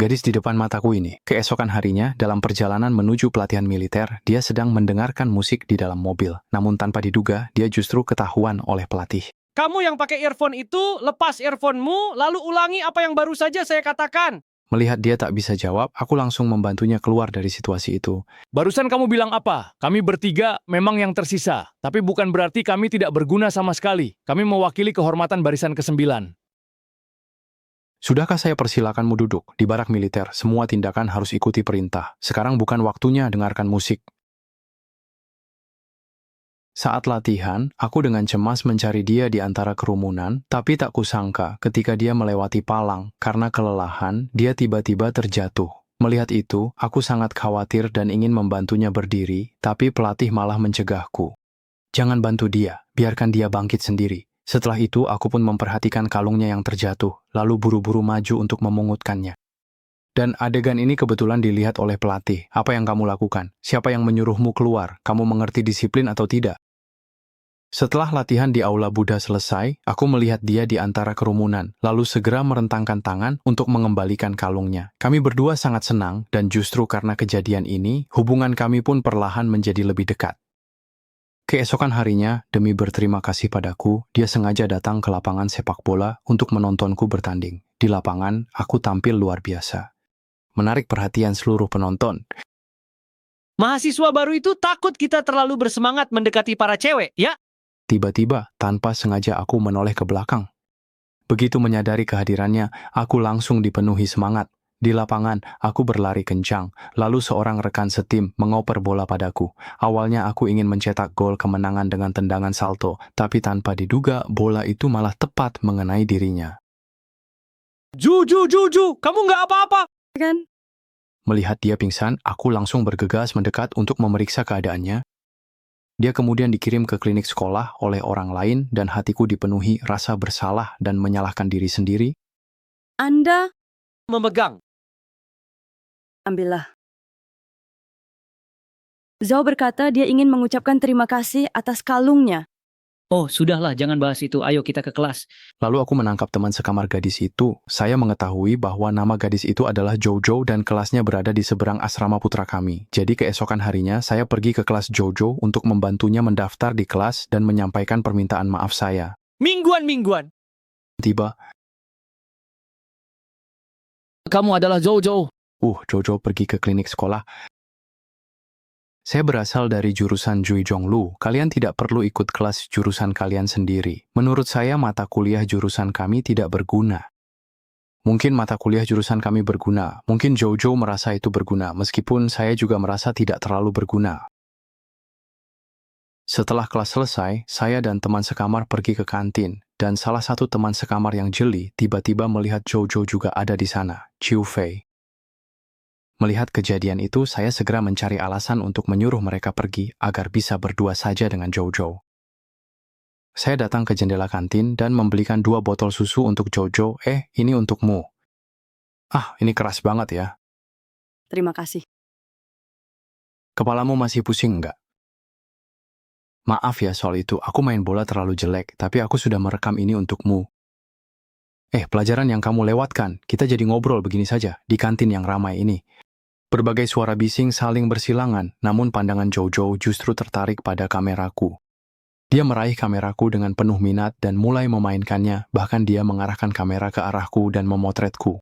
Gadis di depan mataku ini. Keesokan harinya, dalam perjalanan menuju pelatihan militer, dia sedang mendengarkan musik di dalam mobil. Namun tanpa diduga, dia justru ketahuan oleh pelatih. Kamu yang pakai earphone itu, lepas earphone-mu, lalu ulangi apa yang baru saja saya katakan. Melihat dia tak bisa jawab, aku langsung membantunya keluar dari situasi itu. Barusan kamu bilang apa? Kami bertiga memang yang tersisa. Tapi bukan berarti kami tidak berguna sama sekali. Kami mewakili kehormatan barisan ke-9. Sudahkah saya persilakanmu duduk? Di barak militer, semua tindakan harus ikuti perintah. Sekarang bukan waktunya dengarkan musik. Saat latihan, aku dengan cemas mencari dia di antara kerumunan, tapi tak kusangka ketika dia melewati palang, karena kelelahan, dia tiba-tiba terjatuh. Melihat itu, aku sangat khawatir dan ingin membantunya berdiri, tapi pelatih malah mencegahku. Jangan bantu dia, biarkan dia bangkit sendiri. Setelah itu, aku pun memperhatikan kalungnya yang terjatuh, lalu buru-buru maju untuk memungutkannya. Dan adegan ini kebetulan dilihat oleh pelatih. Apa yang kamu lakukan? Siapa yang menyuruhmu keluar? Kamu mengerti disiplin atau tidak? Setelah latihan di Aula Buddha selesai, aku melihat dia di antara kerumunan, lalu segera merentangkan tangan untuk mengembalikan kalungnya. Kami berdua sangat senang, dan justru karena kejadian ini, hubungan kami pun perlahan menjadi lebih dekat. Keesokan harinya, demi berterima kasih padaku, dia sengaja datang ke lapangan sepak bola untuk menontonku bertanding. Di lapangan, aku tampil luar biasa. Menarik perhatian seluruh penonton. Mahasiswa baru itu takut kita terlalu bersemangat mendekati para cewek, ya? Tiba-tiba, tanpa sengaja aku menoleh ke belakang. Begitu menyadari kehadirannya, aku langsung dipenuhi semangat. Di lapangan, aku berlari kencang, lalu seorang rekan setim mengoper bola padaku. Awalnya aku ingin mencetak gol kemenangan dengan tendangan salto, tapi tanpa diduga bola itu malah tepat mengenai dirinya. Juju, kamu nggak apa-apa. Kan? Melihat dia pingsan, aku langsung bergegas mendekat untuk memeriksa keadaannya. Dia kemudian dikirim ke klinik sekolah oleh orang lain dan hatiku dipenuhi rasa bersalah dan menyalahkan diri sendiri. Anda Memegang. ambillah. Zhao berkata dia ingin mengucapkan terima kasih atas kalungnya. Oh, sudahlah, jangan bahas itu. Ayo kita ke kelas. Lalu aku menangkap teman sekamar gadis itu. Saya mengetahui bahwa nama gadis itu adalah Jojo dan kelasnya berada di seberang asrama putra kami. Jadi keesokan harinya saya pergi ke kelas Jojo untuk membantunya mendaftar di kelas dan menyampaikan permintaan maaf saya. Mingguan. Tiba, Kamu adalah Jojo. Jojo pergi ke klinik sekolah. Saya berasal dari jurusan Juijonglu. Kalian tidak perlu ikut kelas jurusan kalian sendiri. Menurut saya mata kuliah jurusan kami tidak berguna. Mungkin mata kuliah jurusan kami berguna. Mungkin Jojo merasa itu berguna, meskipun saya juga merasa tidak terlalu berguna. Setelah kelas selesai, saya dan teman sekamar pergi ke kantin, dan salah satu teman sekamar yang jeli tiba-tiba melihat Jojo juga ada di sana, Chiu Fei. Melihat kejadian itu, saya segera mencari alasan untuk menyuruh mereka pergi agar bisa berdua saja dengan Jojo. Saya datang ke jendela kantin dan membelikan 2 botol susu untuk Jojo. Ini untukmu. Ini keras banget ya. Terima kasih. Kepalamu masih pusing nggak? Maaf ya soal itu, aku main bola terlalu jelek, tapi aku sudah merekam ini untukmu. Pelajaran yang kamu lewatkan, kita jadi ngobrol begini saja, di kantin yang ramai ini. Berbagai suara bising saling bersilangan, namun pandangan Jojo justru tertarik pada kameraku. Dia meraih kameraku dengan penuh minat dan mulai memainkannya, bahkan dia mengarahkan kamera ke arahku dan memotretku.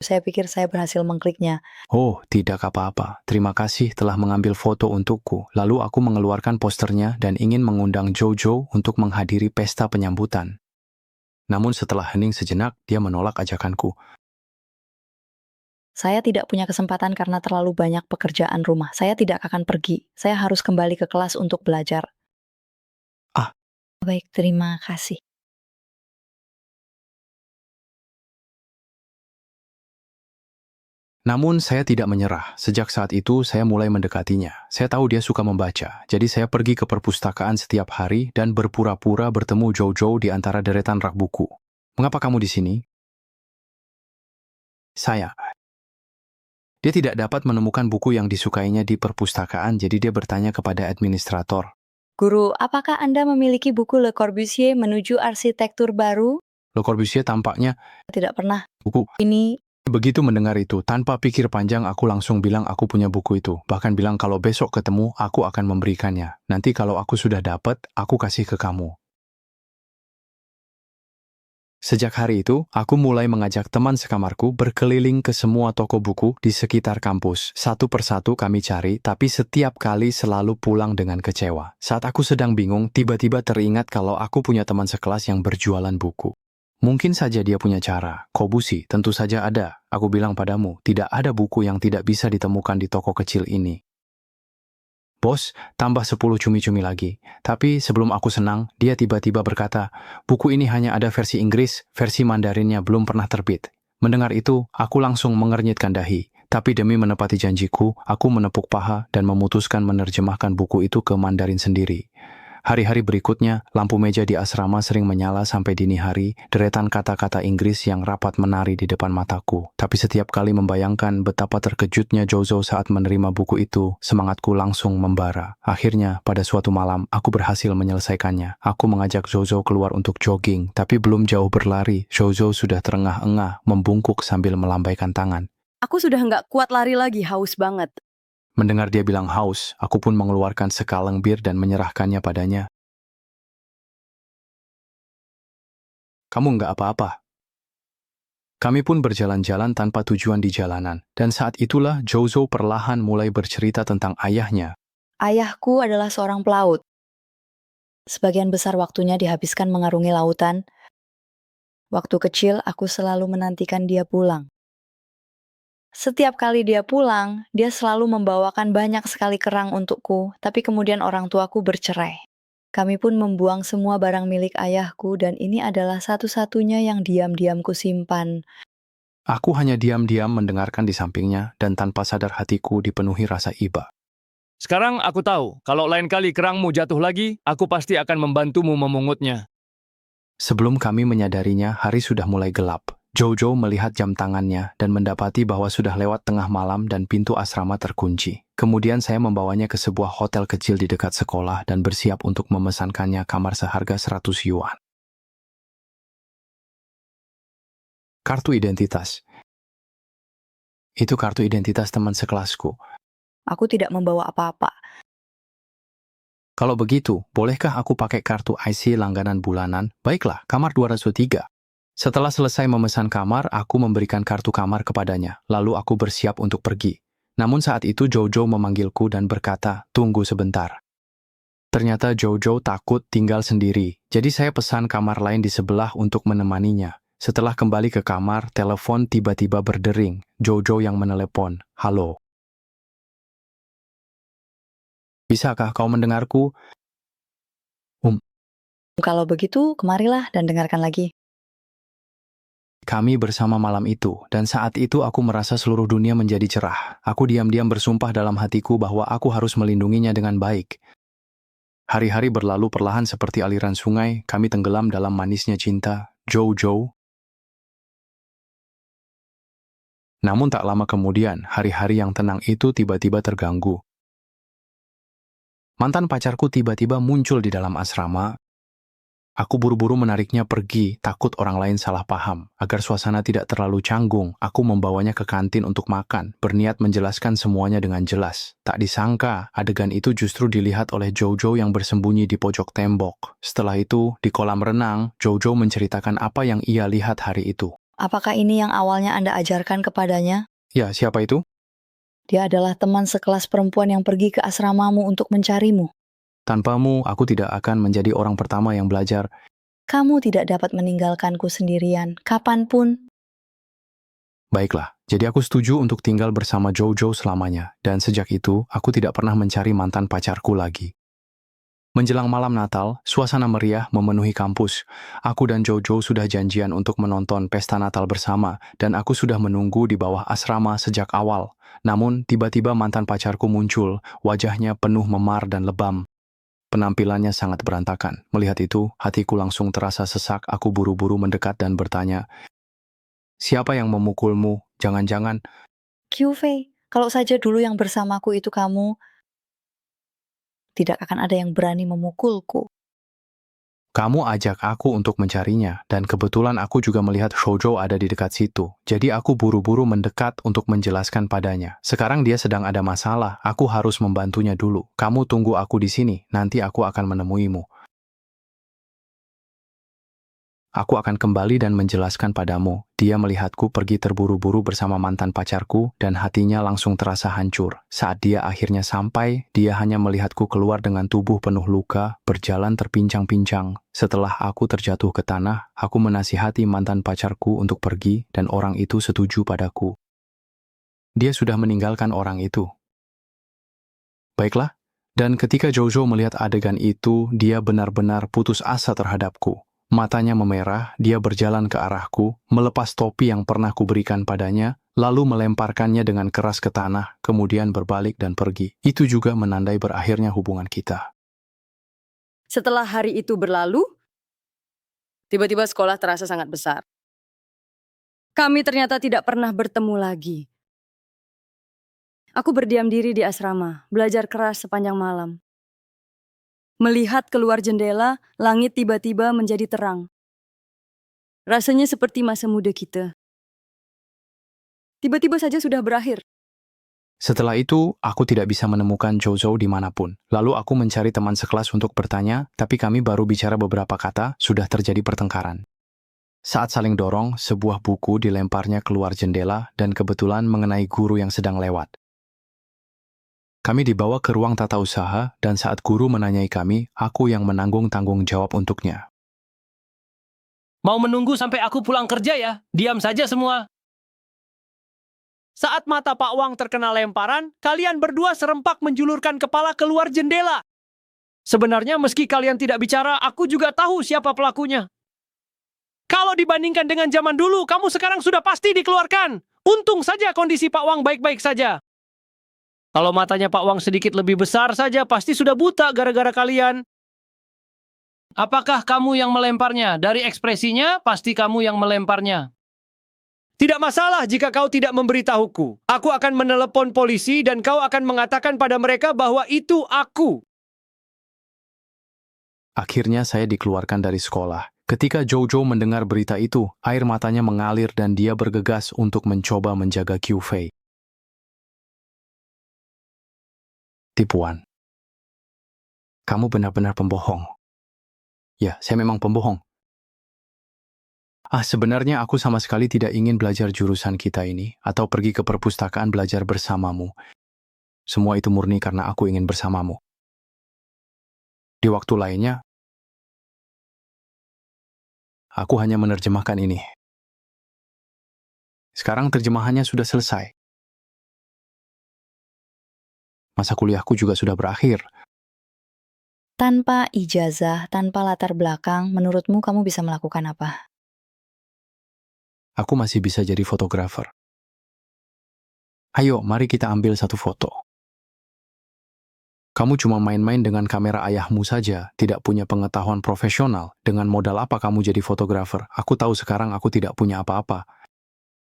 Saya pikir saya berhasil mengkliknya. Oh, tidak apa-apa. Terima kasih telah mengambil foto untukku. Lalu aku mengeluarkan posternya dan ingin mengundang Jojo untuk menghadiri pesta penyambutan. Namun setelah hening sejenak, dia menolak ajakanku. Saya tidak punya kesempatan karena terlalu banyak pekerjaan rumah. Saya tidak akan pergi. Saya harus kembali ke kelas untuk belajar. Baik, terima kasih. Namun saya tidak menyerah. Sejak saat itu saya mulai mendekatinya. Saya tahu dia suka membaca, jadi saya pergi ke perpustakaan setiap hari dan berpura-pura bertemu Jojo di antara deretan rak buku. Mengapa kamu di sini? Dia tidak dapat menemukan buku yang disukainya di perpustakaan, jadi dia bertanya kepada administrator. Guru, apakah Anda memiliki buku Le Corbusier menuju arsitektur baru? Le Corbusier tampaknya Tidak pernah. buku. Ini Begitu mendengar itu, tanpa pikir panjang aku langsung bilang aku punya buku itu. Bahkan bilang kalau besok ketemu, aku akan memberikannya. Nanti kalau aku sudah dapat, aku kasih ke kamu. Sejak hari itu, aku mulai mengajak teman sekamarku berkeliling ke semua toko buku di sekitar kampus. Satu persatu kami cari, tapi setiap kali selalu pulang dengan kecewa. Saat aku sedang bingung, tiba-tiba teringat kalau aku punya teman sekelas yang berjualan buku. Mungkin saja dia punya cara. Kobusi, tentu saja ada. Aku bilang padamu, tidak ada buku yang tidak bisa ditemukan di toko kecil ini. Bos, tambah 10 cumi-cumi lagi. Tapi sebelum aku senang, dia tiba-tiba berkata, buku ini hanya ada versi Inggris, versi Mandarinnya belum pernah terbit. Mendengar itu, aku langsung mengernyitkan dahi. Tapi demi menepati janjiku, aku menepuk paha dan memutuskan menerjemahkan buku itu ke Mandarin sendiri. Hari-hari berikutnya, lampu meja di asrama sering menyala sampai dini hari, deretan kata-kata Inggris yang rapat menari di depan mataku. Tapi setiap kali membayangkan betapa terkejutnya Jojo saat menerima buku itu, semangatku langsung membara. Akhirnya, pada suatu malam, aku berhasil menyelesaikannya. Aku mengajak Jojo keluar untuk jogging, tapi belum jauh berlari, Jojo sudah terengah-engah, membungkuk sambil melambaikan tangan. Aku sudah nggak kuat lari lagi, haus banget. Mendengar dia bilang haus, aku pun mengeluarkan sekaleng bir dan menyerahkannya padanya. Kamu nggak apa-apa. Kami pun berjalan-jalan tanpa tujuan di jalanan, dan saat itulah Jojo perlahan mulai bercerita tentang ayahnya. Ayahku adalah seorang pelaut. Sebagian besar waktunya dihabiskan mengarungi lautan. Waktu kecil, aku selalu menantikan dia pulang. Setiap kali dia pulang, dia selalu membawakan banyak sekali kerang untukku, tapi kemudian orang tuaku bercerai. Kami pun membuang semua barang milik ayahku dan ini adalah satu-satunya yang diam-diam kusimpan. Aku hanya diam-diam mendengarkan di sampingnya, dan tanpa sadar hatiku dipenuhi rasa iba. Sekarang aku tahu, kalau lain kali kerangmu jatuh lagi, aku pasti akan membantumu memungutnya. Sebelum kami menyadarinya, hari sudah mulai gelap. Jojo melihat jam tangannya dan mendapati bahwa sudah lewat tengah malam dan pintu asrama terkunci. Kemudian saya membawanya ke sebuah hotel kecil di dekat sekolah dan bersiap untuk memesankannya kamar seharga 100 yuan. Kartu identitas. Itu kartu identitas teman sekelasku. Aku tidak membawa apa-apa. Kalau begitu, bolehkah aku pakai kartu IC langganan bulanan? Baiklah, kamar 203. Setelah selesai memesan kamar, aku memberikan kartu kamar kepadanya. Lalu aku bersiap untuk pergi. Namun saat itu Jojo memanggilku dan berkata, tunggu sebentar. Ternyata Jojo takut tinggal sendiri, jadi saya pesan kamar lain di sebelah untuk menemaninya. Setelah kembali ke kamar, telepon tiba-tiba berdering. Jojo yang menelepon. Halo. Bisakah kau mendengarku? Kalau begitu, kemarilah dan dengarkan lagi. Kami bersama malam itu, dan saat itu aku merasa seluruh dunia menjadi cerah. Aku diam-diam bersumpah dalam hatiku bahwa aku harus melindunginya dengan baik. Hari-hari berlalu perlahan seperti aliran sungai, kami tenggelam dalam manisnya cinta, Jojo. Namun tak lama kemudian, hari-hari yang tenang itu tiba-tiba terganggu. Mantan pacarku tiba-tiba muncul di dalam asrama. Aku buru-buru menariknya pergi, takut orang lain salah paham. Agar suasana tidak terlalu canggung, aku membawanya ke kantin untuk makan, berniat menjelaskan semuanya dengan jelas. Tak disangka, adegan itu justru dilihat oleh Jojo yang bersembunyi di pojok tembok. Setelah itu, di kolam renang, Jojo menceritakan apa yang ia lihat hari itu. Apakah ini yang awalnya Anda ajarkan kepadanya? Ya, siapa itu? Dia adalah teman sekelas perempuan yang pergi ke asramamu untuk mencarimu. Tanpamu, aku tidak akan menjadi orang pertama yang belajar. Kamu tidak dapat meninggalkanku sendirian, kapanpun. Baiklah, jadi aku setuju untuk tinggal bersama Jojo selamanya. Dan sejak itu, aku tidak pernah mencari mantan pacarku lagi. Menjelang malam Natal, suasana meriah memenuhi kampus. Aku dan Jojo sudah janjian untuk menonton pesta Natal bersama, dan aku sudah menunggu di bawah asrama sejak awal. Namun, tiba-tiba mantan pacarku muncul, wajahnya penuh memar dan lebam. Penampilannya sangat berantakan. Melihat itu, hatiku langsung terasa sesak. Aku buru-buru mendekat dan bertanya, siapa yang memukulmu? Jangan-jangan... Kyufei, kalau saja dulu yang bersamaku itu kamu, tidak akan ada yang berani memukulku. Kamu ajak aku untuk mencarinya, dan kebetulan aku juga melihat Shoujo ada di dekat situ. Jadi aku buru-buru mendekat untuk menjelaskan padanya. Sekarang dia sedang ada masalah, aku harus membantunya dulu. Kamu tunggu aku di sini, nanti aku akan menemuimu. Aku akan kembali dan menjelaskan padamu. Dia melihatku pergi terburu-buru bersama mantan pacarku dan hatinya langsung terasa hancur. Saat dia akhirnya sampai, dia hanya melihatku keluar dengan tubuh penuh luka, berjalan terpincang-pincang. Setelah aku terjatuh ke tanah, aku menasihati mantan pacarku untuk pergi dan orang itu setuju padaku. Dia sudah meninggalkan orang itu. Baiklah, dan ketika Jojo melihat adegan itu, dia benar-benar putus asa terhadapku. Matanya memerah, dia berjalan ke arahku, melepas topi yang pernah kuberikan padanya, lalu melemparkannya dengan keras ke tanah, kemudian berbalik dan pergi. Itu juga menandai berakhirnya hubungan kita. Setelah hari itu berlalu, tiba-tiba sekolah terasa sangat besar. Kami ternyata tidak pernah bertemu lagi. Aku berdiam diri di asrama, belajar keras sepanjang malam. Melihat keluar jendela, langit tiba-tiba menjadi terang. Rasanya seperti masa muda kita. Tiba-tiba saja sudah berakhir. Setelah itu, aku tidak bisa menemukan Jojo dimanapun. Lalu aku mencari teman sekelas untuk bertanya, tapi kami baru bicara beberapa kata, sudah terjadi pertengkaran. Saat saling dorong, sebuah buku dilemparnya keluar jendela dan kebetulan mengenai guru yang sedang lewat. Kami dibawa ke ruang tata usaha, dan saat guru menanyai kami, aku yang menanggung tanggung jawab untuknya. Mau menunggu sampai aku pulang kerja ya? Diam saja semua. Saat mata Pak Wang terkena lemparan, kalian berdua serempak menjulurkan kepala keluar jendela. Sebenarnya meski kalian tidak bicara, aku juga tahu siapa pelakunya. Kalau dibandingkan dengan zaman dulu, kamu sekarang sudah pasti dikeluarkan. Untung saja kondisi Pak Wang baik-baik saja. Kalau matanya Pak Wang sedikit lebih besar saja, pasti sudah buta gara-gara kalian. Apakah kamu yang melemparnya? Dari ekspresinya, pasti kamu yang melemparnya. Tidak masalah jika kau tidak memberitahuku. Aku akan menelepon polisi dan kau akan mengatakan pada mereka bahwa itu aku. Akhirnya saya dikeluarkan dari sekolah. Ketika Jojo mendengar berita itu, air matanya mengalir dan dia bergegas untuk mencoba menjaga Qiu Fei. Tipuan. Kamu benar-benar pembohong. Ya, saya memang pembohong. Sebenarnya aku sama sekali tidak ingin belajar jurusan kita ini, atau pergi ke perpustakaan belajar bersamamu. Semua itu murni karena aku ingin bersamamu. Di waktu lainnya, aku hanya menerjemahkan ini. Sekarang terjemahannya sudah selesai. Masa kuliahku juga sudah berakhir. Tanpa ijazah, tanpa latar belakang, menurutmu kamu bisa melakukan apa? Aku masih bisa jadi fotografer. Ayo, mari kita ambil satu foto. Kamu cuma main-main dengan kamera ayahmu saja, tidak punya pengetahuan profesional. Dengan modal apa kamu jadi fotografer? Aku tahu sekarang aku tidak punya apa-apa.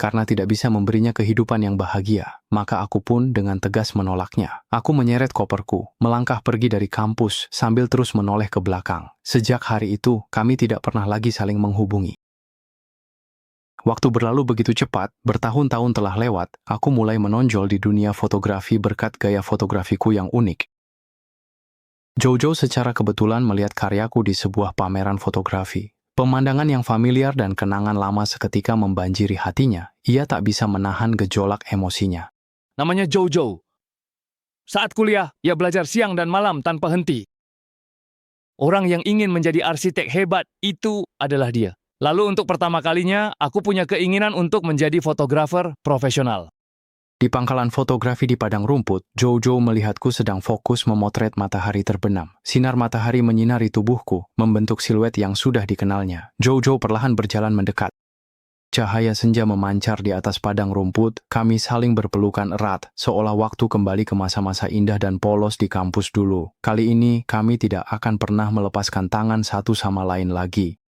Karena tidak bisa memberinya kehidupan yang bahagia, maka aku pun dengan tegas menolaknya. Aku menyeret koperku, melangkah pergi dari kampus sambil terus menoleh ke belakang. Sejak hari itu, kami tidak pernah lagi saling menghubungi. Waktu berlalu begitu cepat, bertahun-tahun telah lewat, aku mulai menonjol di dunia fotografi berkat gaya fotografiku yang unik. Jojo secara kebetulan melihat karyaku di sebuah pameran fotografi. Pemandangan yang familiar dan kenangan lama seketika membanjiri hatinya. Ia tak bisa menahan gejolak emosinya. Namanya Jojo. Saat kuliah, ia belajar siang dan malam tanpa henti. Orang yang ingin menjadi arsitek hebat, itu adalah dia. Lalu untuk pertama kalinya, aku punya keinginan untuk menjadi fotografer profesional. Di pangkalan fotografi di padang rumput, Jojo melihatku sedang fokus memotret matahari terbenam. Sinar matahari menyinari tubuhku, membentuk siluet yang sudah dikenalnya. Jojo perlahan berjalan mendekat. Cahaya senja memancar di atas padang rumput, kami saling berpelukan erat, seolah waktu kembali ke masa-masa indah dan polos di kampus dulu. Kali ini, kami tidak akan pernah melepaskan tangan satu sama lain lagi.